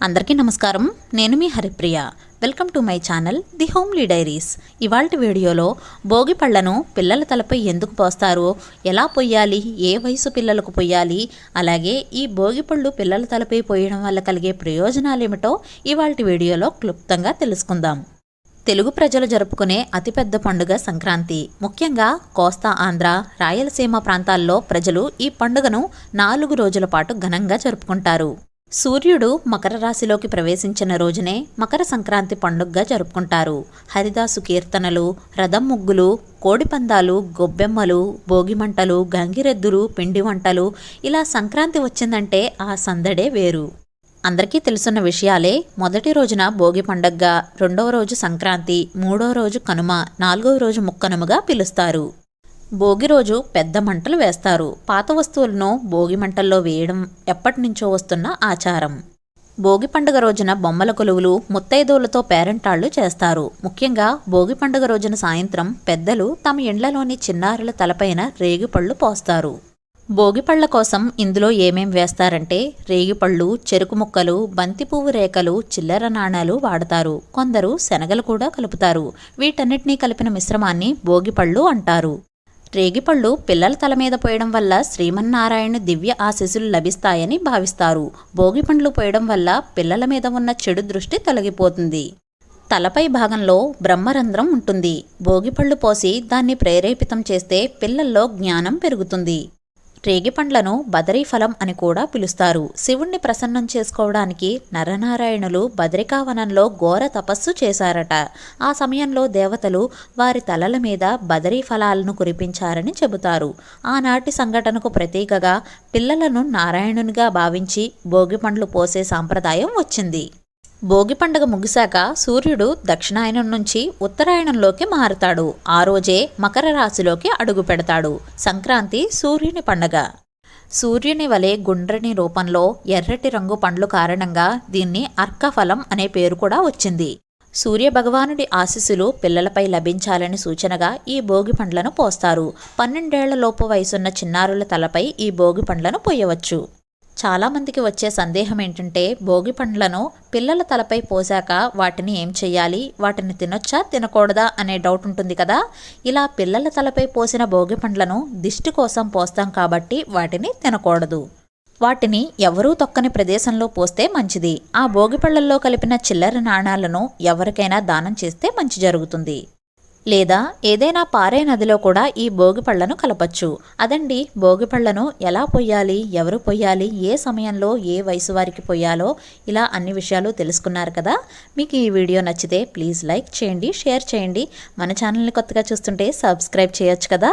అందరికీ నమస్కారం. నేను మీ Haripriya. Welcome to my channel the Homely Diaries. ఇవాల్టి వీడియోలో భోగి పళ్ళను పిల్లల తలపై ఎందుకు పోస్తారో, ఎలా పొయ్యాలి, ఏ వయసు పిల్లలకు పొయ్యాలి, అలాగే ఈ భోగి పళ్ళు పిల్లల తలపై పోయడం వల్ల కలిగే ప్రయోజనాలేమిటో ఇవాల్టి వీడియోలో క్లుప్తంగా తెలుసుకుందాం. తెలుగు ప్రజలు జరుపుకునే అతిపెద్ద పండుగ సంక్రాంతి. ముఖ్యంగా కోస్తా ఆంధ్ర, రాయలసీమ ప్రాంతాల్లో ప్రజలు ఈ పండుగను 4 రోజుల పాటు ఘనంగా జరుపుకుంటారు. సూర్యుడు మకర రాశిలోకి ప్రవేశించిన రోజునే మకర సంక్రాంతి పండుగగా జరుపుకుంటారు. హరిదాసు కీర్తనలు, రథం ముగ్గులు, కోడిపందాలు, గొబ్బెమ్మలు, భోగిమంటలు, గంగిరెద్దులు, పిండి వంటలు, ఇలా సంక్రాంతి వచ్చిందంటే ఆ సందడే వేరు. అందరికీ తెలుసున్న విషయాలే. మొదటి రోజున భోగి పండగగా, రెండవ రోజు సంక్రాంతి, మూడవ రోజు కనుమ, 4వ రోజు ముక్కనుమగా పిలుస్తారు. భోగి రోజు పెద్ద మంటలు వేస్తారు. పాత వస్తువులను భోగి మంటల్లో వేయడం ఎప్పటినుంచో వస్తున్న ఆచారం. భోగి పండుగ రోజున బొమ్మల కొలువులు, ముత్తైదువులతో పేరంటాళ్లు చేస్తారు. ముఖ్యంగా భోగి పండుగ రోజున సాయంత్రం పెద్దలు తమ ఇండ్లలోని చిన్నారుల తలపైన రేగిపళ్ళు పోస్తారు. భోగిపళ్ల కోసం ఇందులో ఏమేం వేస్తారంటే రేగిపళ్ళు, చెరుకు ముక్కలు, బంతిపువ్వు రేకలు, చిల్లర నాణాలు వాడతారు. కొందరు శనగలు కూడా కలుపుతారు. వీటన్నిటినీ కలిపిన మిశ్రమాన్ని భోగిపళ్ళు అంటారు. రేగిపళ్ళు పిల్లల తల మీద పోయడం వల్ల శ్రీమన్నారాయణ దివ్య ఆశీస్సులు లభిస్తాయని భావిస్తారు. భోగిపండ్లు పోయడం వల్ల పిల్లల మీద ఉన్న చెడు దృష్టి తొలగిపోతుంది. తలపై భాగంలో బ్రహ్మరంధ్రం ఉంటుంది. భోగిపళ్ళు పోసి దాన్ని ప్రేరేపితం చేస్తే పిల్లల్లో జ్ఞానం పెరుగుతుంది. రేగిపండ్లను బదరీఫలం అని కూడా పిలుస్తారు. శివుణ్ణి ప్రసన్నం చేసుకోవడానికి నరనారాయణులు బదరికావనంలో ఘోర తపస్సు చేశారట. ఆ సమయంలో దేవతలు వారి తలల మీద బదరీ ఫలాలను కురిపించారని చెబుతారు. ఆనాటి సంఘటనకు ప్రతీకగా పిల్లలను నారాయణునిగా భావించి భోగిపండ్లు పోసే సాంప్రదాయం వచ్చింది. భోగి పండుగ ముగిశాక సూర్యుడు దక్షిణాయనం నుంచి ఉత్తరాయణంలోకి మారుతాడు. ఆ రోజే మకర రాశిలోకి అడుగు పెడతాడు. సంక్రాంతి సూర్యుని పండగ. సూర్యుని వలె గుండ్రని రూపంలో ఎర్రటి రంగు పండ్లు కారణంగా దీన్ని అర్కఫలం అనే పేరు కూడా వచ్చింది. సూర్య భగవానుడి ఆశీస్సులు పిల్లలపై లభించాలని సూచనగా ఈ భోగి పండ్లను పోస్తారు. 12 ఏళ్లలోపు వయసున్న చిన్నారుల తలపై ఈ భోగి పండ్లను పోయవచ్చు. చాలామందికి వచ్చే సందేహం ఏంటంటే భోగి పండ్లను పిల్లల తలపై పోసాక వాటిని ఏం చెయ్యాలి, వాటిని తినొచ్చా తినకూడదా అనే డౌట్ ఉంటుంది కదా. ఇలా పిల్లల తలపై పోసిన భోగి పండ్లను దిష్టి కోసం పోస్తాం కాబట్టి వాటిని తినకూడదు. వాటిని ఎవరూ తొక్కని ప్రదేశంలో పోస్తే మంచిది. ఆ భోగి పళ్ళల్లో కలిపిన చిల్లర నాణాలను ఎవరికైనా దానం చేస్తే మంచి జరుగుతుంది. లేదా ఏదైనా పారే నదిలో కూడా ఈ భోగిపళ్లను కలపచ్చు. అదండి భోగిపళ్లను ఎలా పొయ్యాలి, ఎవరు పొయ్యాలి, ఏ సమయంలో ఏ వయసు వారికి పొయ్యాలో ఇలా అన్ని విషయాలు తెలుసుకున్నారు కదా. మీకు ఈ వీడియో నచ్చితే ప్లీజ్ లైక్ చేయండి, షేర్ చేయండి. మన ఛానల్ని కొత్తగా చూస్తుంటే సబ్స్క్రైబ్ చేయొచ్చు కదా.